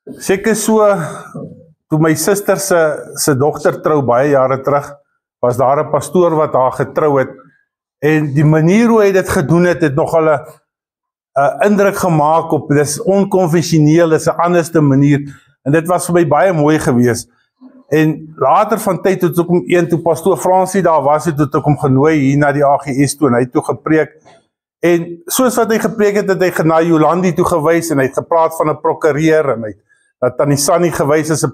Seker so, toe my suster se dogter trou baie jare terug, was daar 'n pastoor wat haar getrou het, en die manier hoe hy dit gedoen het, het nogal 'n indruk gemaak op, dis onkonvensioneel, dis 'n anderste manier, en dit was vir my baie mooi gewees. En later van tyd, toe pastoor Fransie daar was, toe ek hom genooi hier na die AGS toe, en hy het toe gepreek, en soos wat hy gepreek het, het hy na Jolandi toe gewys, en hy het gepraat van 'n prokureur, en hy het na Tannie Sannie gewys as 'n,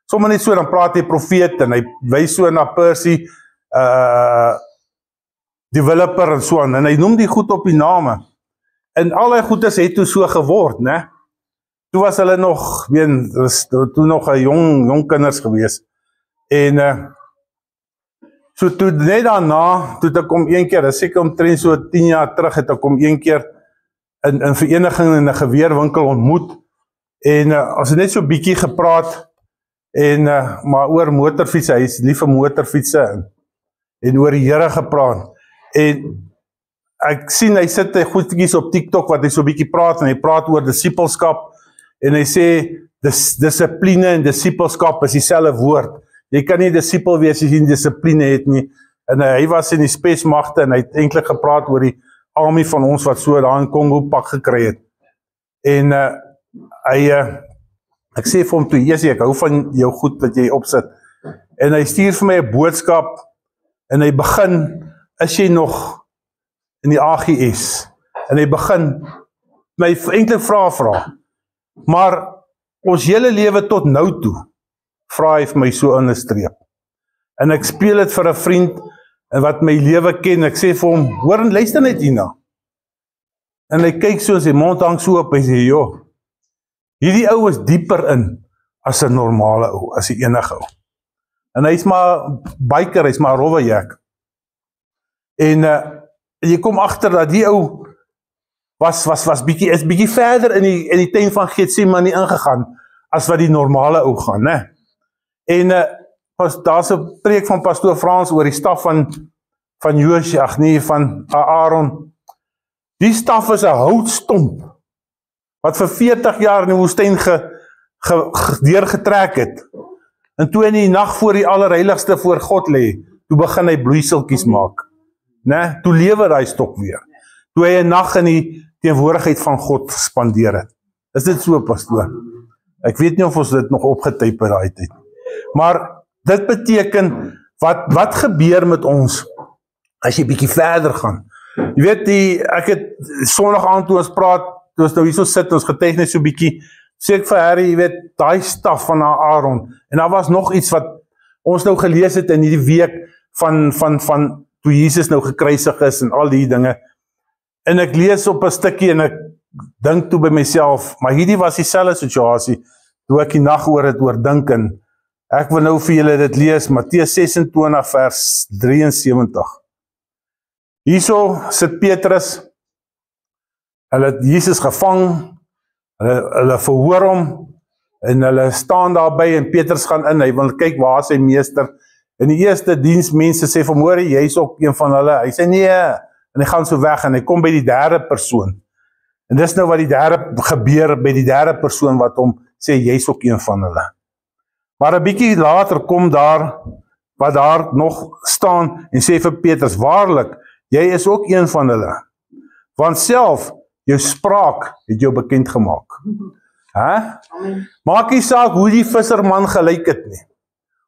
sommer net so, dan praat hy profeet, en hy wys so na Percy, developer en so aan, en hy noem die goed op die name, en al die goedes het toe so geword, né? Toe was hulle nog, toe nog 'n jong kinders gewees, en so toe net daarna, toe ek hom een keer, dis seker omtrent so 10 jaar terug, het ek hom een keer in vereniging in 'n geweerwinkel ontmoet, en ons het net so bietjie gepraat, en maar oor motorfietsse, hy is lief vir motorfietsse, en oor die Here gepraat, en ek sien, hy sit goedjies op TikTok, wat hy so bietjie praat, en hy praat oor disipelskap, en hy sê, dissipline en disipelskap is dieselfde woord, jy kan nie disipel wees as jy nie dissipline het nie, en hy was in die spesmagte, en hy het eintlik gepraat oor die army van ons, wat so daar in Kongo pak gekry het, en ek sê vir hom toe, Jesie, ek hou van jou goed wat jy opsit, en hy stuur vir my 'n boodskap, en hy begin, is jy nog in die AGS, en hy begin, my eintlik vra, maar ons hele lewe tot nou toe, vra hy vir my so in 'n streep, en ek speel dit vir 'n vriend, en wat my lewe ken, ek sê vir hom, hoor en luister net hierna, en hy kyk so, sy mond hang so op, hy sê, joh, hierdie ou is dieper in, as 'n normale ou, as die enige ou, en hy is maar biker, hy is maar rowwe jak, en jy kom agter dat die ou, is bietjie verder in die tuin van Getsemane ingegaan, as wat die normale ou gaan, né? En daar's 'n preek van pastoor Frans oor die staf van Josia, van Aaron. Die staf is 'n houtstomp, wat vir 40 jaar in die woestyn deurgetrek het. En toe in die nag voor die allerheiligste voor God lê, toe begin hy bloeiseltjies maak, né? Toe lewe daai stok weer. Toe hy 'n nag in die teenwoordigheid van God spandeer het. Is dit so, pastoor? Ek weet nie of ons dit nog opgetyp het daai tyd. Maar dit beteken, wat gebeur met ons, as jy bietjie verder gaan? Jy weet, ek het Sondag aand toe ons praat, toe ons nou hierso sit, ons getuig so bietjie, sê ek vir Harry, jy weet, daai staf van Aaron, en daar was nog iets wat ons nou gelees het in hierdie week, van toe Jesus nou gekruisig is, en al die dinge, en ek lees op 'n stukkie, en ek dink toe by myself, maar hierdie was dieselfde situasie, toe ek die nag oor het oordink, en ek wil nou vir julle dit lees, Matteus 26 vers 73. Hierso sit Petrus, hulle het Jesus gevang, hulle verhoor hom, en hulle staan daarby, en Petrus gaan in, hy wil kyk waar is sy meester, en die eerste diensmense sê vir môre, jy is ook een van hulle, hy sê nee, en hy gaan so weg, en hy kom by die derde persoon, en dis nou wat die derde gebeur, by die derde persoon wat hom sê, jy is ook een van hulle. Maar 'n bietjie later kom daar, wat daar nog staan, en sê vir Petrus, waarlik, jy is ook een van hulle, want self, jou spraak het jou bekend gemaak. Maak nie saak hoe die visserman gelyk het nie,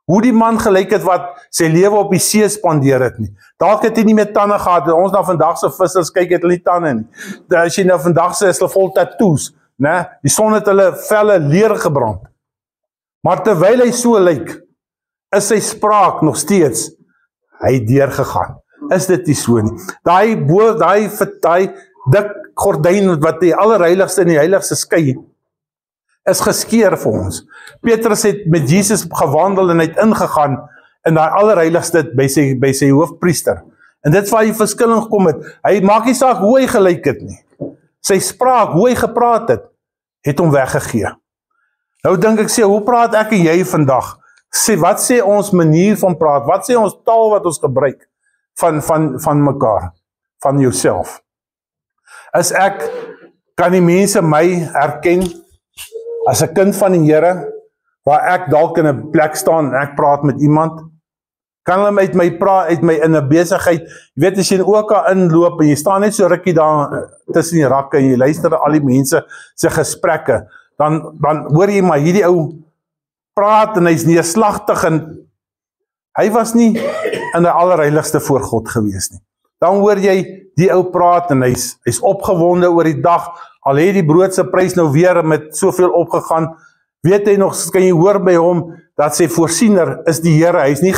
hoe die man gelyk het wat sy lewe op die see spandeer het nie. Dalk het hy nie meer tande gehad, ons na vandag se vissers kyk het hulle nie tande nie. As jy nou vandag se is hulle vol tattoos, né? Die son het hulle velle leer gebrand. Maar terwyl hy so lyk, is sy spraak nog steeds, hy deurgegaan. Is dit nie so nie? Daai dik gordyn wat die allerheiligste en die heiligste skei, is geskeur vir ons. Petrus het met Jesus gewandel en hy het ingegaan in daai allerheiligste by sy hoofpriester. En dit waar hy verskilling gekom het, hy maak nie saak hoe hy gelyk het nie. Sy spraak, hoe hy gepraat het hom weggegee. Nou dink ek, hoe praat ek en jy vandag? Wat sê ons manier van praat? Wat sê ons taal wat ons gebruik van mekaar, van jouself? Kan die mense my herken, as 'n kind van die Here, waar ek dalk in 'n plek staan en ek praat met iemand, kan hulle met my praat, uit my in 'n besigheid, jy weet as jy in OK inloop en jy staan net so rukkie daar tussen die rakke en jy luister na al die mense se gesprekke, dan hoor jy maar hierdie ou praat en hy's neerslagtig en hy was nie in die allerheiligste voor God gewees nie. Dan hoor jy die ou praat en hy's opgewonde oor die dag, al het die brood se prys nou weer met soveel opgegaan, weet hy nog, kan jy hoor by hom, dat sy voorsiener is die Here, hy is nie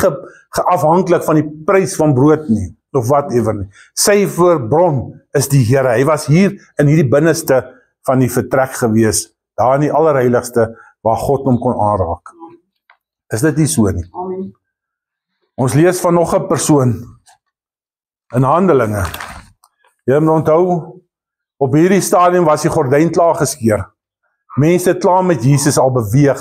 afhanklik van die prys van brood nie, of whatever nie. Sy voorbron is die Here, hy was hier in hierdie binneste van die vertrek gewees, daar in die allerheiligste, waar God hom kon aanraak. Is dit nie so nie? Amen. Ons lees van nog 'n persoon, in Handelinge. Jy moet onthou, op hierdie stadium was die gordyn klaar geskeur. Mense het klaar met Jesus al beweeg.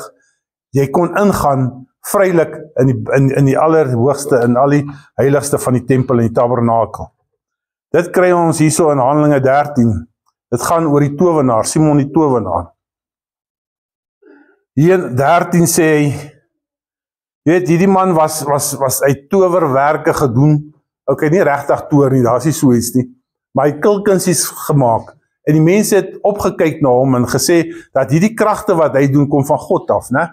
Jy kon ingaan vrylik in die allerhoogste, in al die heiligste van die tempel en die tabernakel. Dit kry ons hierso in Handelinge 13. Dit gaan oor die towenaar, Simon die towenaar. Hier in 13 sê hy, weet, hierdie man was uit towerwerke gedoen, okay, nie regtig tower nie, daar is nie so iets nie, maar hy het kulkunsies gemaak, en die mense het opgekyk na hom en gesê, dat hierdie kragte wat hy doen, kom van God af, né?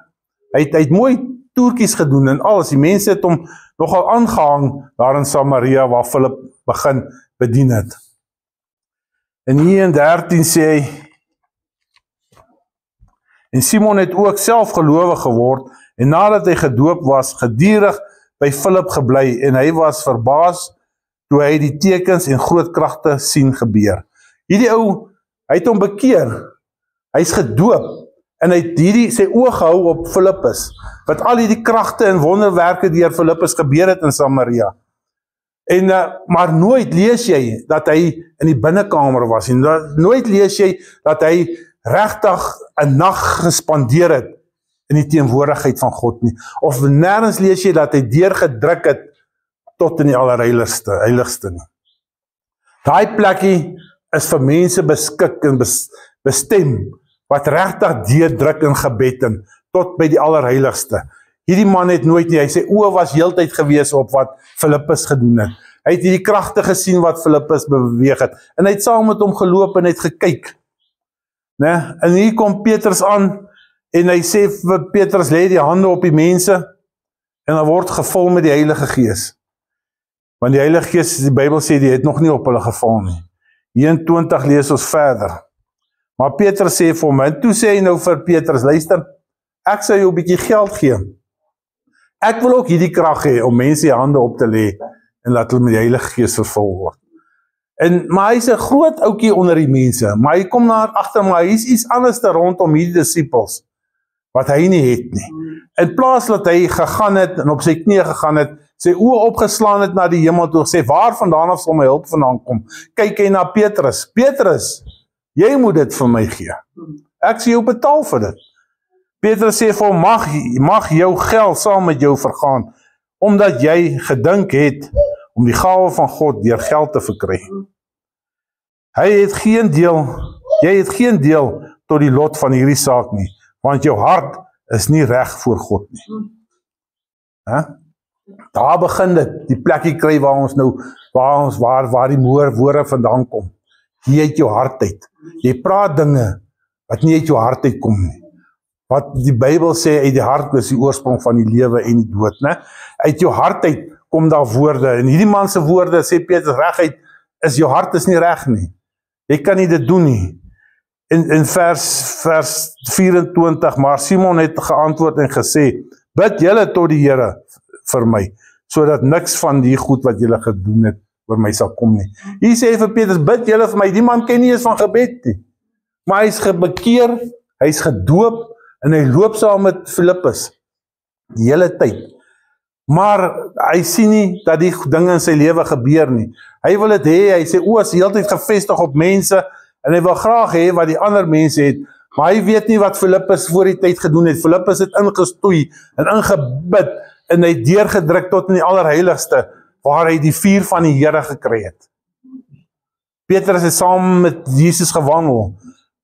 Hy het mooi toertjies gedoen en alles, die mense het hom nogal aangehang, daar in Samaria, waar Philip begin bedien het. En hier in 13 sê hy, en Simon het ook self gelowig geword, en nadat hy gedoop was, geduldig by Philip gebly, en hy was verbaas, toe hy die tekens en groot kragte sien gebeur. Hierdie ou, hy het hom bekeer, hy is gedoop, en hy het sy oog gehou op Philippus, wat al hierdie kragte en wonderwerke deur Philippus gebeur het in Samaria. En, maar nooit lees jy, dat hy in die binnekamer was, en nooit lees jy, dat hy regtig 'n nag gespandeer het, in die teenwoordigheid van God nie, of nêrens lees jy, dat hy deurgedruk het, tot in die allerheiligste nie. Daai plekkie is vir mense beskik en bestem, wat regtig deurdruk in gebed en, tot by die allerheiligste. Hierdie man het nooit nie, hy sê oë was heeltyd gewees op wat Philippus gedoen het. Hy het hierdie kragte gesien wat Philippus beweeg het, en hy het saam met hom geloop en hy het gekyk. Ne? En hier kom Petrus aan, en hy sê vir Petrus, lê die hande op die mense, en hy word gevul met die Heilige Gees. Want die Heilige Gees, die Bybel sê, die het nog nie op hulle geval nie. Hier in 20 lees ons verder. Maar Petrus sê vir hom, en toe sê hy nou vir Petrus, luister, ek sal jou 'n bietjie geld gee. Ek wil ook hierdie krag hê, om mense die hande op te lê, en laat hulle met die Heilige Gees vervul word. Maar hy is 'n groot ouetjie onder die mense, maar hy kom daar agter, maar hy is iets anders rondom hierdie disippels, wat hy nie het nie. In plaas dat hy gegaan het, en op sy knieë gegaan het, sy oë opgeslaan het na die hemel toe, sê, waar vandaan af sal my hulp vandaan kom? Kyk hy na Petrus, Petrus, jy moet dit vir my gee. Ek sal jou betaal vir dit. Petrus sê vir hom, mag jou geld saam met jou vergaan, omdat jy gedink het, om die gawe van God deur geld te verkry. Jy het geen deel tot die lot van hierdie saak nie, want jou hart is nie reg voor God nie. Daar begin dit, die plekkie kry waar ons nou, waar die woorde vandaan kom. Jy uit jou hart uit. Jy praat dinge, wat nie uit jou hart uit kom nie. Wat die Bybel sê, uit die hart is die oorsprong van die lewe en die dood, né? Uit jou hart uit kom daar woorde, en hierdie man se woorde, sê Petrus reguit, is jou hart is nie reg nie. Jy kan nie dit doen nie. In vers 24, maar Simon het geantwoord en gesê, bid julle tot die Here vir my, sodat niks van die goed wat julle gedoen het, oor my sal kom nie. Hier sê vir Petrus, bid julle vir my, die man ken nie eens van gebed nie, maar hy is gebekeer, hy is gedoop, en hy loop saam met Philippus, die hele tyd. Maar hy sien nie, dat die dinge in sy lewe gebeur nie. Hy wil dit hê, hy sê, is die hele tyd gevestig op mense, en hy wil graag hê wat die ander mense het, maar hy weet nie wat Philippus voor die tyd gedoen het. Philippus het ingestoei, en ingebid, en hy het deurgedruk tot in die allerheiligste, waar hy die vuur van die Here gekry het. Petrus het saam met Jesus gewandel.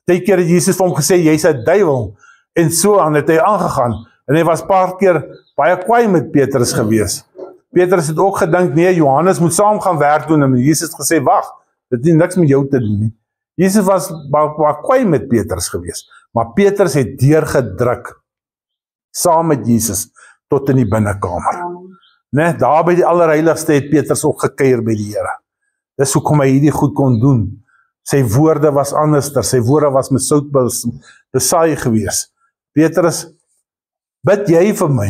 Baie keer het Jesus vir hom gesê, jy's 'n duiwel, En so aan het hy aangegaan. En hy was paar keer baie kwaai met Petrus gewees. Petrus het ook gedink, nee, Johannes moet saam gaan werk doen, en Jesus het gesê, wag, dit het niks met jou te doen nie. Jesus was baie kwaai met Petrus gewees, maar Petrus het deurgedruk, saam met Jesus, tot in die binnekamer. Nee, daar by die Allerheiligste het Petrus ook gekuier by die Here. Dis hoekom hy hierdie goed kon doen. Sy woorde was anderster, sy woorde was met sout besaai gewees. Petrus, bid jy vir my?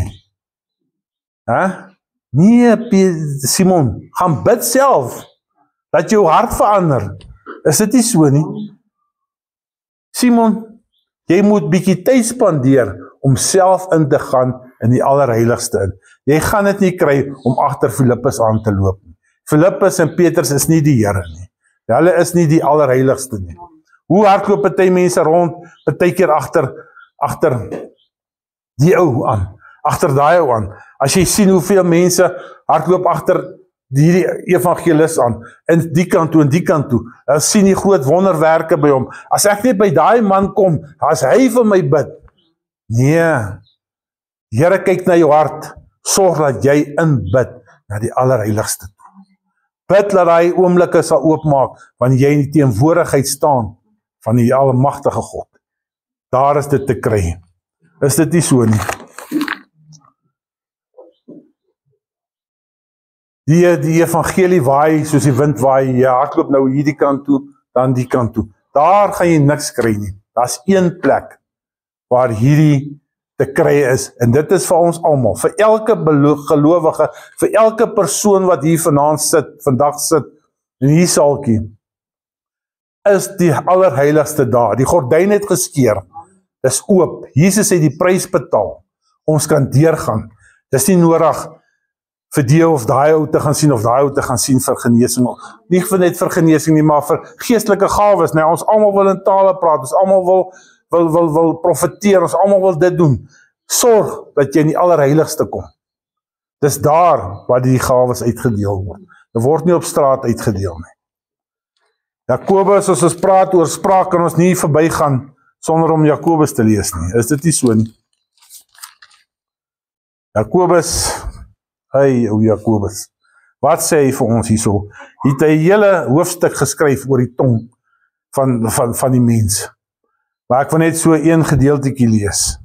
Nee, Simon, gaan bid self, dat jou hart verander. Is dit nie so nie? Simon, jy moet bietjie tyd spandeer om self in te gaan in die Allerheiligste in. Jy gaan dit nie kry om agter Filippus aan te loop nie. Filippus en Petrus is nie die Here nie. Hulle is nie die Allerheiligste nie. Hoe hardloop party mense rond, partykeer agter die ou aan, agter daai ou aan. As jy sien hoeveel mense hardloop agter die evangelis aan, en die kant toe en die kant toe, dan sien die groot wonderwerke by hom. As ek net by daai man kom, as hy vir my bid, nee, die Here kyk na jou hart, sorg dat jy inbid na die Allerheiligste toe. Bid dat hy oomblikke sal oopmaak, wanneer jy in die teenwoordigheid staan van die Almagtige God. Daar is dit te kry. Is dit nie so nie? Die evangelie waai, soos die wind waai, jy hardloop nou hierdie kant toe, dan die kant toe. Daar gaan jy niks kry nie. Daar's een plek, waar hierdie te kry is, en dit is vir ons almal, vir elke gelowige, vir elke persoon wat hier vandag sit, in hierdie saaltjie, is die Allerheiligste daar. Die gordyn het geskeur, dis oop. Jesus het die prys betaal, ons kan deurgaan. Dis nie nodig vir die of daai ou te gaan sien, of daai ou te gaan sien vir genesing. Nie net vir genesing nie, maar vir geestelike gawes. Nou, ons almal wil in tale praat, ons almal wil profeteer, ons almal wil dit doen. Sorg dat jy in die Allerheiligste kom. Dis daar waar die gawes uitgedeel word. Dit word nie op straat uitgedeel nie. Jakobus, as ons praat oor spraak, kan ons nie verbygaan sonder om Jakobus te lees nie. Is dit nie so nie? Jakobus, Jakobus, wat sê hy vir ons hierso? Hy het 'n hele hoofstuk geskryf oor die tong van die mens. Maar ek wil net so een gedeeltjie lees,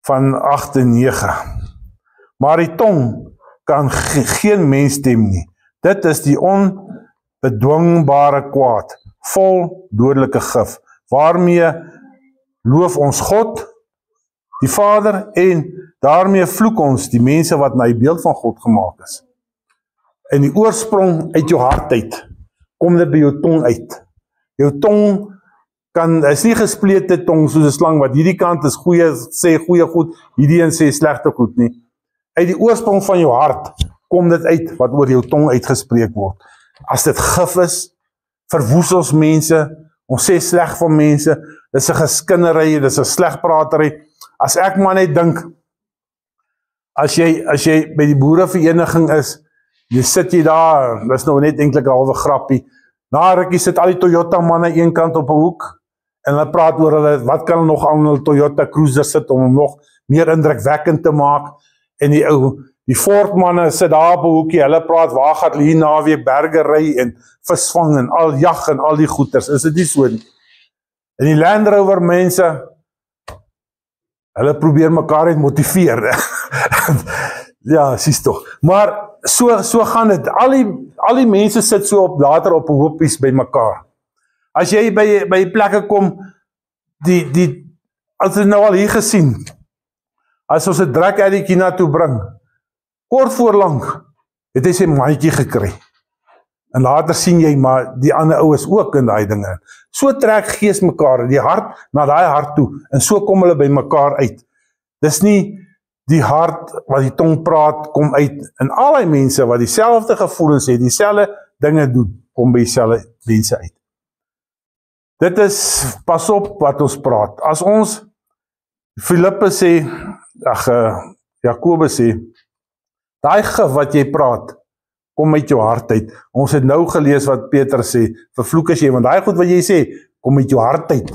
van 8 en 9. Maar die tong kan geen mens stem nie. Dit is die onbedwingbare kwaad, vol dodelike gif, waarmee loof ons God, die Vader, en daarmee vloek ons die mense wat na die beeld van God gemaak is. En die oorsprong uit jou hart uit, kom dit by jou tong uit. Jou tong is nie gesplete tong soos 'n slang, wat hierdie kant is goeie, sê goeie goed, hierdie een sê slegte goed nie. Uit die oorsprong van jou hart, kom dit uit, wat oor jou tong uitgespreek word. As dit gif is, verwoes ons mense, ons sê sleg van mense, dis 'n geskinnery, dis 'n slegpratery. As ek maar net dink, as jy by die boerevereniging is, jy sit jy daar, dis nou net eintlik 'n halwe grappie, na rukkie sit al die Toyota manne een kant op 'n hoek, en hulle praat oor hulle, wat kan hulle nog aan hulle Toyota Cruiser sit, om hom nog meer indrukwekkend te maak, en die Ford manne sit daar op 'n hoekie, hulle praat, waar gaan hulle hier naweek berge ry, en visvang, en al jag, en al die goeters, is dit nie so nie? En die Land Rover mense, hulle probeer mekaar uit motiveer. Ja, sies toch. Maar so gaan dit. Al die mense sit so later op hoopies by mekaar. As jy by plekke kom, as jy nou al hier gesien, as ons 'n druk uit die Kina toe bring, kort voorlang, het hy sy maatjie gekry. En later sien jy, maar die ander ou is ook in daai dinge. So trek gees mekaar, die hart na daai hart toe, en so kom hulle by mekaar uit. Dis nie die hart wat die tong praat, kom uit, en al die mense wat dieselfde gevoelens het, dieselfde dinge doen, kom by dieselfde mense uit. Dit is, pas op wat ons praat. As ons, Filippus sê, Jakobus sê, daai gif wat jy praat, kom uit jou hart uit. Ons het nou gelees wat Petrus sê, vervloek is jy, want daai goed wat jy sê, kom uit jou hart uit.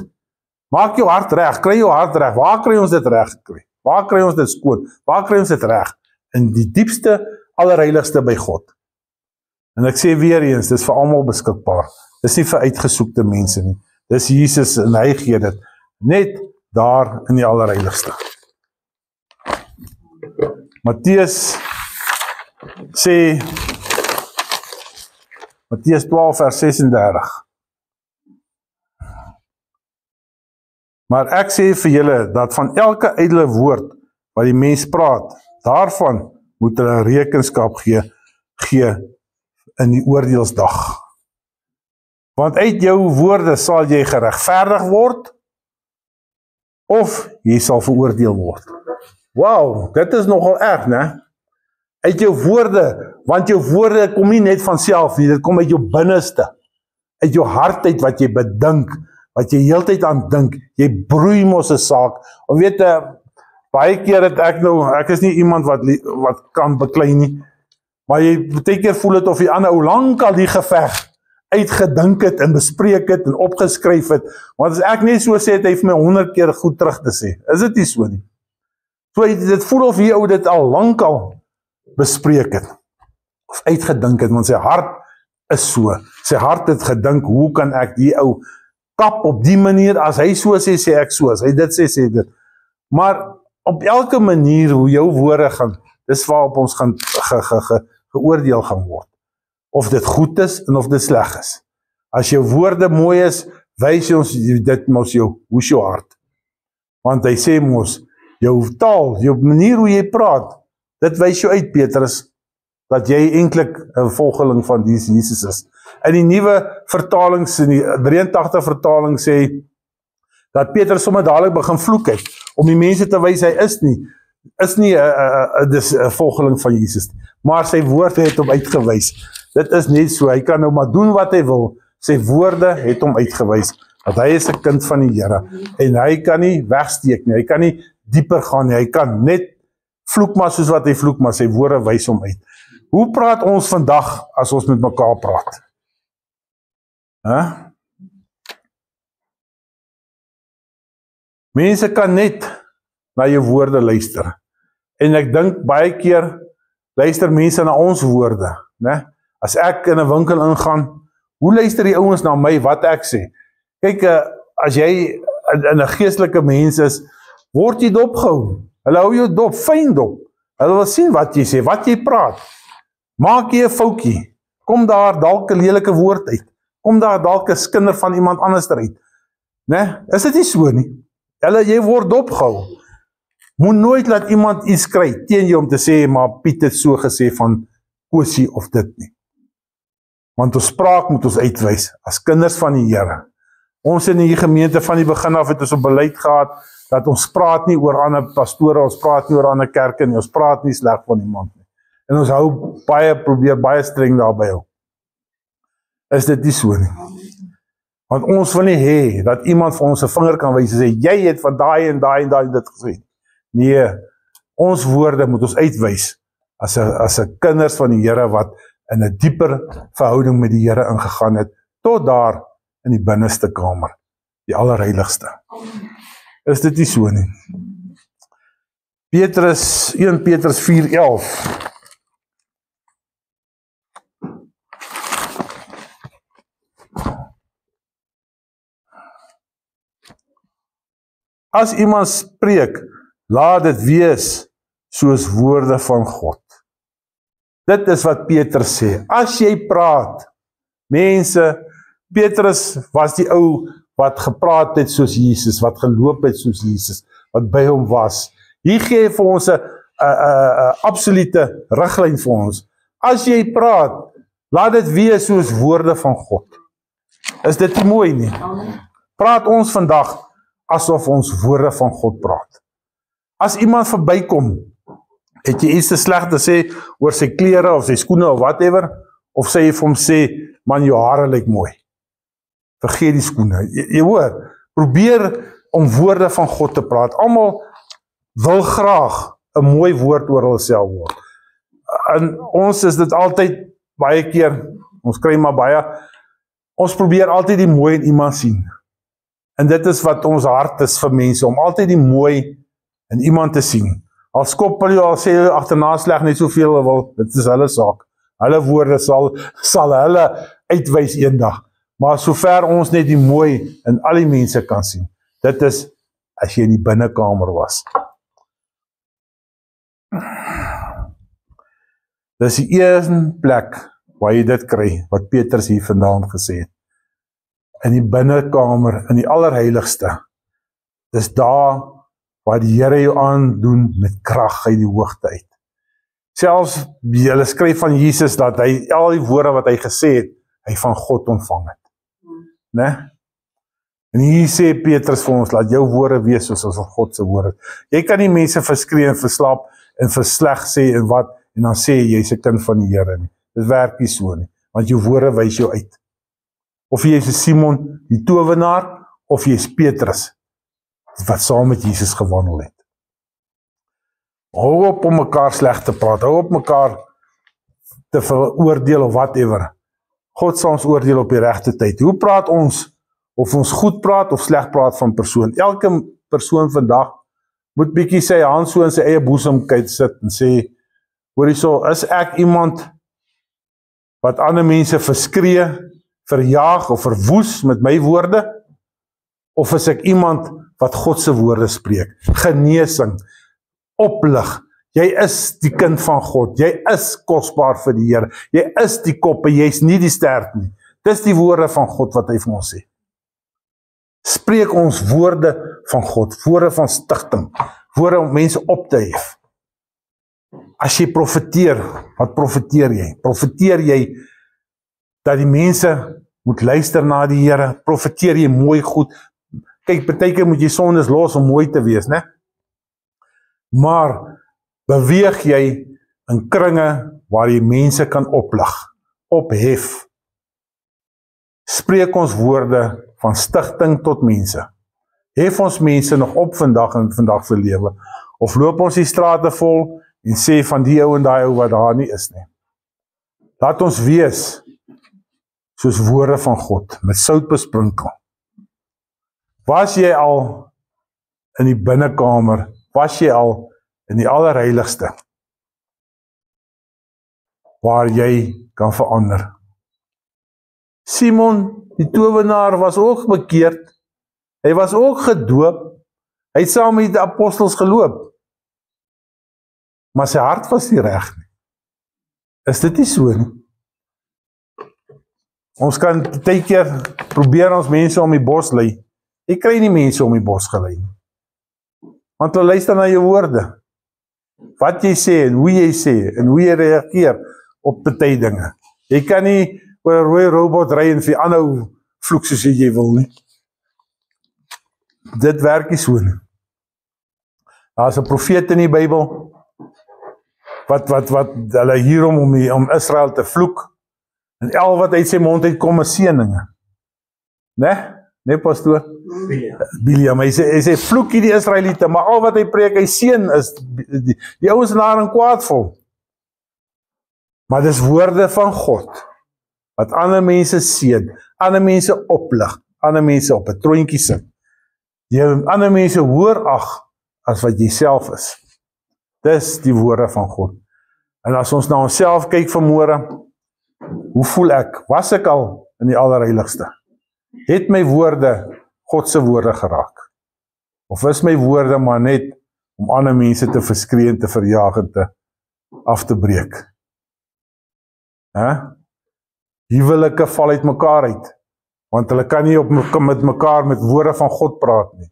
Maak jou hart reg, kry jou hart reg. Waar kry ons dit reg gekry? Waar kry ons dit skoon? Waar kry ons dit reg? In die diepste, allerheiligste by God. En ek sê weer eens, dis vir almal beskikbaar. Dis nie vir uitgesoekte mense nie. Dis Jesus en hy gee dit. Net daar in die allerheiligste. Matteus sê, Matteus 12 vers 36. Maar ek sê vir julle, dat van elke ydelle woord, wat die mens praat, daarvan moet hulle rekenskap gee in die oordeelsdag. Want uit jou woorde sal jy geregverdig word, of jy sal veroordeel word. Wow, dit is nogal erg, né? Uit jou woorde, want jou woorde kom nie net van self nie, dit kom uit jou binneste, uit jou hart uit wat jy bedink, wat jy heeltyd aan dink, jy broei mos 'n saak. Of weet, baie keer het ek is nie iemand wat kan beklei nie, maar jy baie keer voel het of die ander ou lank al die geveg uitgedink het en bespreek het en opgeskryf het, want as ek net so sê, het hy vir my 100 keer goed terug te sê. Is dit nie so nie? So dit voel of die ou dit al lank al bespreek het, of uitgedink het, want sy hart is so. Sy hart het gedink, hoe kan ek die ou kap op die manier, as hy so sê, sê ek so, as hy dit sê, sê dit. Maar op elke manier hoe jou woorde gaan, dis waarop ons gaan geoordeel gaan word. Of dit goed is en of dit sleg is. As jou woorde mooi is, wys ons dit mos jou, hoe's jou hart. Want hy sê mos, jou taal, jou manier hoe jy praat, dit wys jou uit, Petrus, dat jy eintlik 'n volgeling van Jesus is. In die nuwe vertalings, in die 83 vertaling sê, dat Petrus sommer dadelik begin vloek het, om die mense te wys, hy is nie 'n volgeling van Jesus, maar sy woorde het hom uitgewys. Dit is net so, hy kan nou maar doen wat hy wil, sy woorde het hom uitgewys, dat hy is 'n kind van die Here, en hy kan nie wegsteek nie, hy kan nie dieper gaan nie, hy kan net vloek maar soos wat hy vloek, maar sy woorde wys hom uit. Hoe praat ons vandag, as ons met mekaar praat? Mense kan net na jou woorde luister, en ek dink baie keer, luister mense na ons woorde, né? As ek in 'n winkel ingaan, hoe luister die ouens na my, wat ek sê? Kyk, as jy in 'n geestelike mens is, word jy dopgehou. Hulle hou jou dop, fyn dop. Hulle wil sien wat jy sê, wat jy praat. Maak jy 'n foutjie, kom daar dalk 'n lelike woord uit, kom daar dalk 'n skinder van iemand anders uit. Né? Is dit nie so nie? Jy word dopgehou. Moet nooit laat iemand iets kry teen jou om te sê, maar Piet het so gesê van Kosie of dit nie. Want ons spraak moet ons uitwys, as kinders van die Here. Ons in die gemeente van die begin af het ons op beleid gehad, dat ons praat nie oor ander pastore, ons praat nie oor ander kerke nie, ons praat nie sleg van iemand nie. En ons probeer baie streng daarby hou. Is dit nie so nie? Want ons wil nie hê, dat iemand vir ons 'n vinger kan wys en sê, jy het van daai en daai dit gesê. Nee, ons woorde moet ons uitwys, as 'n kinders van die Here, wat in 'n dieper verhouding met die Here ingegaan het, tot daar in die binneste kamer, die allerheiligste. Is dit nie so nie? 1 Petrus 4:11. As iemand spreek, laat dit wees soos woorde van God. Dit is wat Petrus sê. As jy praat, mense, Petrus was die ou wat gepraat het soos Jesus, wat geloop het soos Jesus, wat by hom was. Hier gee vir ons 'n absolute riglyn vir ons. As jy praat, laat dit wees soos woorde van God. Is dit nie mooi nie? Praat ons vandag asof ons woorde van God praat. As iemand verbykom, het jy iets te sleg te sê oor sy klere of sy skoene of whatever, of sê jy vir hom sê, man, jou hare lyk mooi. Vergeet die skoene. Jy hoor, probeer om woorde van God te praat. Almal wil graag 'n mooi woord oor hulself hoor. En ons is dit altyd, baie keer, ons kry maar baie, ons probeer altyd die mooi in iemand sien. En dit is wat ons hart is vir mense, om altyd die mooi in iemand te sien. Al skop hulle al sê hulle agterna sleg net soveel hulle wil, dit is hulle saak. Hulle woorde sal hulle uitwys eendag. Maar sover ons net die mooi in al die mense kan sien, dit is as jy in die binnekamer was. Dis die eerste plek waar jy dit kry, wat Petrus hier vandaan gesê het. In die binnekamer, in die allerheiligste. Dis daar waar die Here jou aandoen met krag uit die hoogte uit. Selfs, hulle skryf van Jesus, dat hy, al die woorde wat hy gesê het, hy van God ontvang het. Né? En hier sê Petrus vir ons, laat jou woorde wees soos as God se woorde. Jy kan nie mense verskree en verslap en versleg sê en wat, en dan sê jy's 'n kind van die Here nie. Dit werk nie so nie, want jou woorde wys jou uit. Of jy's 'n Simon, die towenaar, of jy's Petrus, wat saam met Jesus gewandel het. Hou op om mekaar sleg te praat, hou op mekaar te veroordeel of whatever. God sal ons oordeel op die regte tyd. Hoe praat ons, of ons goed praat of sleg praat van persoon? Elke persoon vandag moet bietjie sy hand so in sy eie boesem kyk sit en sê, hoor hierso, is ek iemand wat ander mense verskree, verjaag of verwoes met my woorde? Of is ek iemand wat God se woorde spreek? Genesing, oplig. Jy is die kind van God. Jy is kosbaar vir die Here. Jy is die kop en jy's nie die stert nie. Dis die woorde van God wat hy vir ons sê. Spreek ons woorde van God, woorde van stigting, woorde om mense op te hef. As jy profeteer, wat profeteer jy? Profeteer jy dat die mense moet luister na die Here? Profeteer jy mooi goed? Kyk, partykeer moet jy sondes los om mooi te wees, né? Maar beweeg jy in kringe waar jy mense kan oplig, ophef. Spreek ons woorde van stigting tot mense. Hef ons mense nog op vandag in vandag se lewe, of loop ons die strate vol en sê van die ou en daai ou wat daar nie is nie. Laat ons wees soos woorde van God, met sout besprinkel. Was jy al in die binnekamer, was jy al in die allerheiligste, waar jy kan verander. Simon, die towenaar, was ook bekeerd, hy was ook gedoop, hy het saam met die apostels geloop, maar sy hart was nie reg nie. Is dit nie so nie? Ons kan baie keer probeer ons mense om die bos lei. Jy kry nie mense om die bos gelei nie. Want hulle luister na jou woorde. Wat jy sê en hoe jy reageer op baie dinge. Jy kan nie oor 'n rooi robot ry en vir aanhou vloek soos jy wil nie. Dit werk nie so nie. Daar's 'n profeet in die Bybel wat hulle hierom om Israel te vloek. En al wat uit sy mond uitkom is seëninge. Nee, pastoor? Biliam, hy sê vloek hier die Israeliete, maar al wat hy preek, hy seën is die ouens daar in kwaadvol. Maar dis woorde van God wat ander mense seën, ander mense oplig, ander mense op 'n troontjie sit. Jy ander mense hoër ag as wat jy self is. Dis die woorde van God. En as ons na onsself kyk vanmôre, hoe voel ek? Was ek al in die allerheiligste? Het my woorde God se woorde geraak? Of is my woorde maar net om ander mense te verskree en te verjaag en af te breek? Huwelike val uit mekaar uit, want hulle kan nie met mekaar met woorde van God praat nie.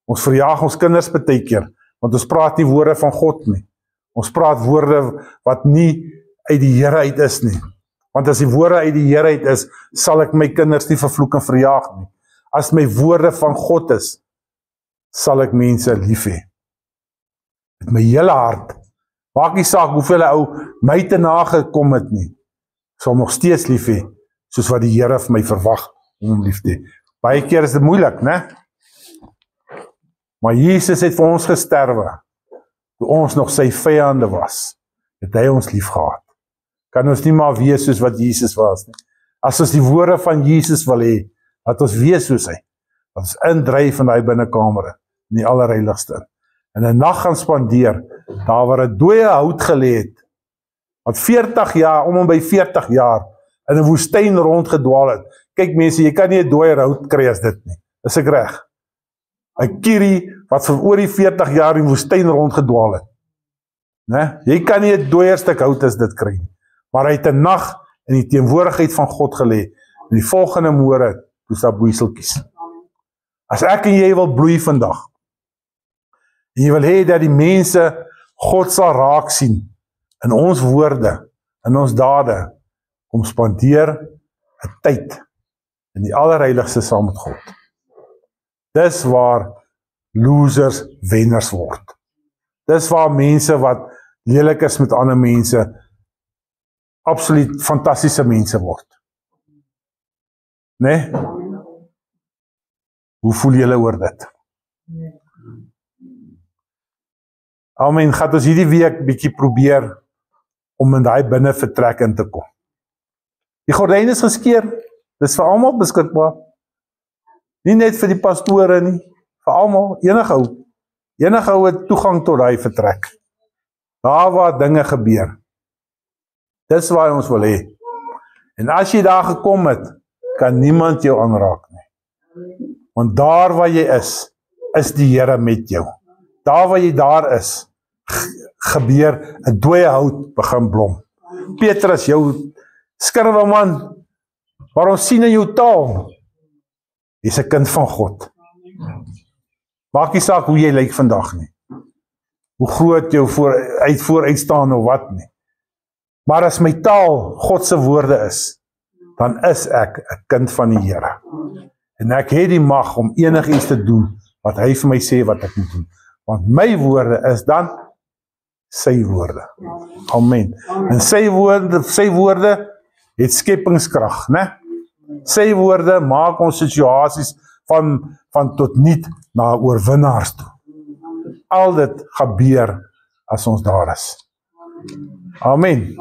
Ons verjaag ons kinders baie keer, want ons praat nie woorde van God nie. Ons praat woorde wat nie uit die Here uit is nie. Want as die woorde uit die Here uit is, sal ek my kinders nie vervloek en verjaag nie. As my woorde van God is, sal ek mense lief hê. Met my hele hart. Maak nie saak hoeveel ou my te nagekom het nie. Ek sal nog steeds lief hê, soos wat die Here vir my verwag om hom lief te hê. Baie keer is dit moeilik, né? Maar Jesus het vir ons gesterwe, toe ons nog sy vyande was, het hy ons lief gehad. Kan ons nie maar wees soos wat Jesus was nie. As ons die woorde van Jesus wil hê, laat ons wees soos hy. wat ons indryf in die binnekamer, in die allerheiligste, en 'n nag gaan spandeer, daar waar 'n dooie hout gelê het, wat 40 jaar, om en by 40 jaar, in 'n woestyn rondgedwaal het. Kyk mense, jy kan nie 'n dooier hout kry as dit nie. Is ek reg? 'n Kierie wat vir oor die 40 jaar in die woestyn rondgedwaal het. Né? Jy kan nie 'n dooier stuk hout as dit kry nie. Maar hy het 'n nag in die teenwoordigheid van God gelê. En die volgende môre, toe daar bloeiseltjies. As ek en jy wil bloei vandag, en jy wil hê dat die mense God sal raak sien, in ons woorde, in ons dade, om spandeer 'n tyd in die allerheiligste saam met God. Dis waar losers wenners word. Dis waar mense wat lelik is met ander mense, absoluut fantastiese mense word. Nee? Hoe voel julle oor dit? Amen, gaat ons hierdie week bietjie probeer om in daai binne vertrek in te kom. Die gordyn is geskeur, dis vir almal beskikbaar. Nie net vir die pastore nie, vir almal, enige ou het toegang tot daai vertrek. Daar waar dinge gebeur. Dis waar ons wil hê. En as jy daar gekom het, kan niemand jou aanraak nie. Want daar waar jy is die Here met jou. Daar waar jy daar is, gebeur 'n dooie hout begin blom. Petrus, jou skurwe man, waar ons sien in jou taal, jy's 'n kind van God. Maak nie saak hoe jy lyk vandag nie. Hoe groot jou vooruit staan of wat nie. Maar as my taal God se woorde is, dan is ek 'n kind van die Here. En ek het die mag om enigiets te doen wat hy vir my sê wat ek moet doen. Want my woorde is dan sy woorde. Amen. En sy woorde het skepingskrag, né? Sy woorde maak ons situasies van tot niet na oorwinnaars toe. Al dit gebeur as ons daar is. Amen.